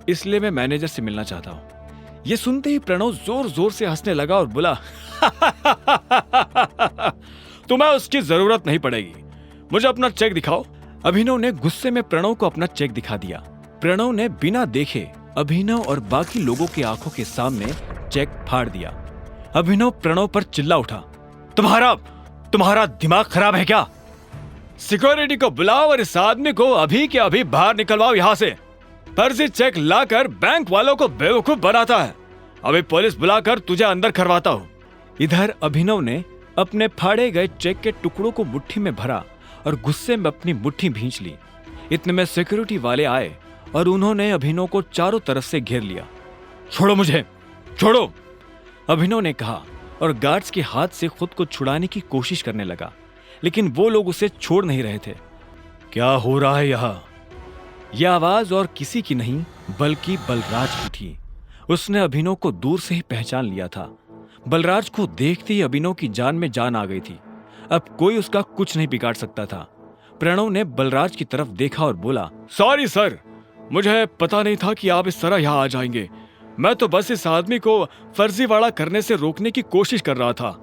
इसलिए मैं मैनेजर से मिलना चाहता हूँ। ये सुनते ही प्रणव जोर जोर से हंसने लगा और बोला, तुम्हें उसकी जरूरत नहीं पड़ेगी, मुझे अपना चेक दिखाओ। अभिनव ने गुस्से में प्रणव को अपना चेक दिखा दिया। प्रणव ने बिना देखे अभिनव और बाकी लोगों की आंखों के सामने चेक फाड़ दिया। अभिनव प्रणव पर चिल्ला उठा, तुम्हारा दिमाग खराब है क्या? सिक्योरिटी को बुलाओ और इस आदमी को अभी के अभी बाहर निकलवाओ यहाँ से। फर्जी चेक लाकर बैंक वालों को बेवकूफ बनाता है। अभी पुलिस बुलाकर तुझे अंदर करवाता हूँ। इधर अभिनव ने अपने फाड़े गए चेक के टुकड़ों को मुट्ठी में भरा और गुस्से में अपनी मुट्ठी भींच ली। इतने में सिक्योरिटी वाले आए और उन्होंने अभिनव को चारों तरफ से घेर लिया। छोड़ो मुझे, छोड़ो, अभिनव ने कहा और गार्ड्स के हाथ से खुद को छुड़ाने की कोशिश करने लगा, लेकिन वो लोग उसे छोड़ नहीं रहे थे। क्या हो रहा है यहाँ? यह आवाज और किसी की नहीं बल्कि बलराज की थी। उसने अभिनव को दूर से ही पहचान लिया था। बलराज को देखते ही अभिनव की जान में जान आ गई थी। अब कोई उसका कुछ नहीं बिगाड़ सकता था। प्रणव ने बलराज की तरफ देखा और बोला, सॉरी सर, मुझे पता नहीं था कि आप इस तरह यहाँ आ जाएंगे। मैं तो बस इस आदमी को फर्जीवाड़ा करने से रोकने की कोशिश कर रहा था।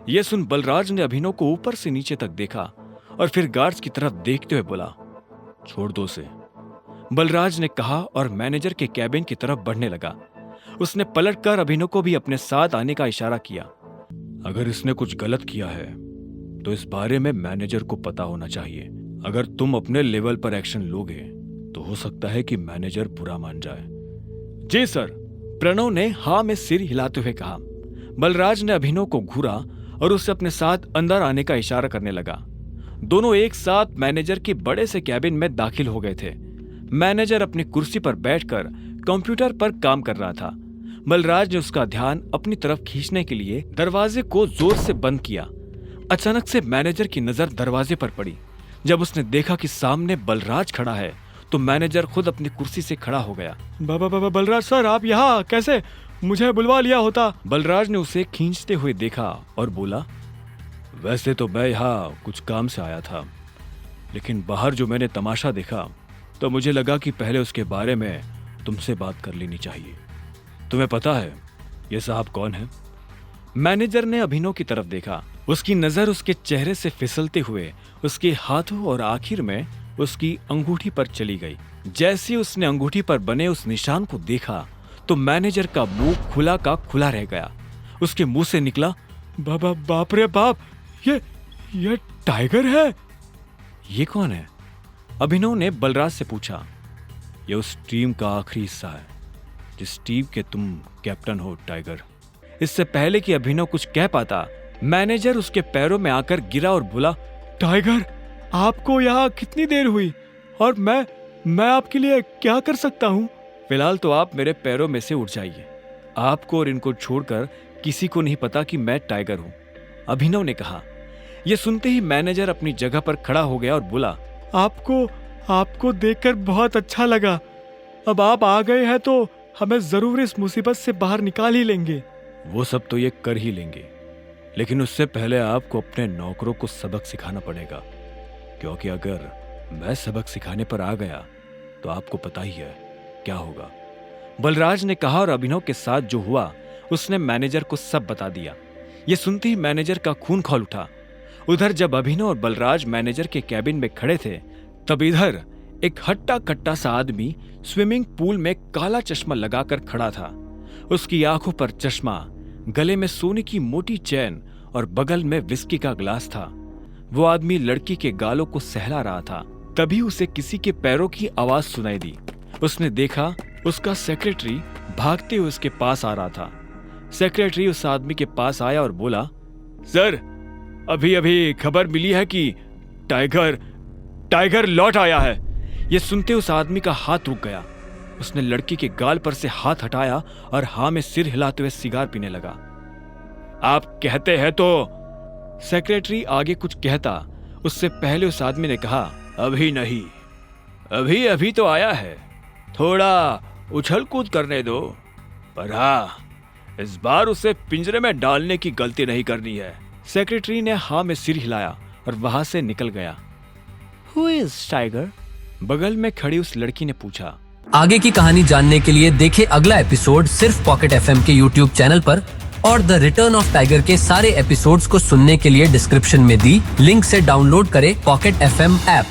यह सुन बलराज ने अभिनव को ऊपर से नीचे तक देखा और फिर गार्ड्स की तरफ देखते हुए बोला, छोड़ दो उसे, बलराज ने कहा और मैनेजर के कैबिन की तरफ बढ़ने लगा। उसने पलटकर अभिनव को भी अपने साथ आने का इशारा किया। अगर इसने कुछ गलत किया है तो इस बारे में मैनेजर को पता होना चाहिए। अगर तुम अपने लेवल पर एक्शन लोगे तो हो सकता है कि मैनेजर बुरा मान जाए। जी सर, प्रणव ने हाँ में सिर हिलाते हुए कहा। बलराज ने अभिनव को घूरा और उसे अपने साथ अंदर आने का इशारा करने लगा। दोनों एक साथ मैनेजर के बड़े से कैबिन में दाखिल हो गए थे। मैनेजर अपनी कुर्सी पर बैठकर कंप्यूटर पर काम कर रहा था। बलराज ने उसका ध्यान अपनी तरफ खींचने के लिए दरवाजे को जोर से बंद किया। अचानक से मैनेजर की नजर दरवाजे पर पड़ी। जब उसने देखा कि सामने बलराज खड़ा है तो मैनेजर खुद अपनी कुर्सी से खड़ा हो गया। बलराज सर, आप यहाँ कैसे? मुझे बुलवा लिया होता। बलराज ने उसे खींचते हुए देखा और बोला, वैसे तो मैं यहाँ कुछ काम से आया था, लेकिन बाहर जो मैंने तमाशा देखा तो मुझे लगा कि पहले उसके बारे में तुमसे बात कर लेनी चाहिए। तुम्हें पता है ये साहब कौन है? मैनेजर ने अभिनव की तरफ देखा। उसकी नजर उसके चेहरे से फिसलते हुए उसके हाथों और आखिर में उसकी अंगूठी पर चली गई। जैसे उसने अंगूठी पर बने उस निशान को देखा तो मैनेजर का मुंह खुला का खुला रह गया। उसके मुंह से निकला, बाप रे बाप, ये टाइगर है। ये कौन है? अभिनव ने बलराज से पूछा। यह उस टीम का आखिरी हिस्सा है जिस टीम के तुम कैप्टन हो, टाइगर। इससे पहले कि अभिनव कुछ कह पाता, मैनेजर उसके पैरों में आकर गिरा और बोला, टाइगर, आपको यहाँ कितनी देर हुई और मैं आपके लिए क्या कर सकता हूँ? फिलहाल तो आप मेरे पैरों में से उठ जाइए। आपको और इनको छोड़कर किसी को नहीं पता कि मैं टाइगर हूँ, अभिनव ने कहा। यह सुनते ही मैनेजर अपनी जगह पर खड़ा हो गया और बोला, आपको देखकर बहुत अच्छा लगा। अब आप आ गए हैं तो हमें जरूर इस मुसीबत से बाहर निकाल ही लेंगे। वो सब तो ये कर ही लेंगे, लेकिन उससे पहले आपको अपने नौकरों को सबक सिखाना पड़ेगा, क्योंकि अगर मैं सबक सिखाने पर आ गया तो आपको पता ही है क्या होगा, बलराज ने कहा। और अभिनव के साथ जो हुआ उसने मैनेजर को सब बता दिया। ये सुनते ही मैनेजर का खून खौल उठा। उधर जब अभिनव और बलराज मैनेजर के कैबिन में खड़े थे, तब इधर एक हट्टा कट्टा सा आदमी स्विमिंग पूल में काला चश्मा लगाकर खड़ा था। उसकी आंखों पर चश्मा, गले में सोने की मोटी चैन और बगल में विस्की का ग्लास था। वो आदमी लड़की के गालों को सहला रहा था। तभी उसे किसी के पैरों की आवाज सुनाई दी। उसने देखा उसका सेक्रेटरी भागते हुए उसके पास आ रहा था। सेक्रेटरी उस आदमी के पास आया और बोला, सर, अभी खबर मिली है कि टाइगर लौट आया है। यह सुनते उस आदमी का हाथ रुक गया। उसने लड़की के गाल पर से हाथ हटाया और हाँ में सिर हिलाते हुए सिगार पीने लगा। आप कहते हैं तो? सेक्रेटरी आगे कुछ कहता उससे पहले उस आदमी ने कहा, अभी नहीं, अभी तो आया है, थोड़ा उछल कूद करने दो, पर हाँ, इस बार उसे पिंजरे में डालने की गलती नहीं करनी है। सेक्रेटरी ने हाँ में सिर हिलाया और वहां से निकल गया। Who is tiger? बगल में खड़ी उस लड़की ने पूछा। आगे की कहानी जानने के लिए देखें अगला एपिसोड सिर्फ पॉकेट एफएम के यूट्यूब चैनल पर और द रिटर्न ऑफ टाइगर के सारे एपिसोड्स को सुनने के लिए डिस्क्रिप्शन में दी लिंक से डाउनलोड करें पॉकेट एफएम ऐप।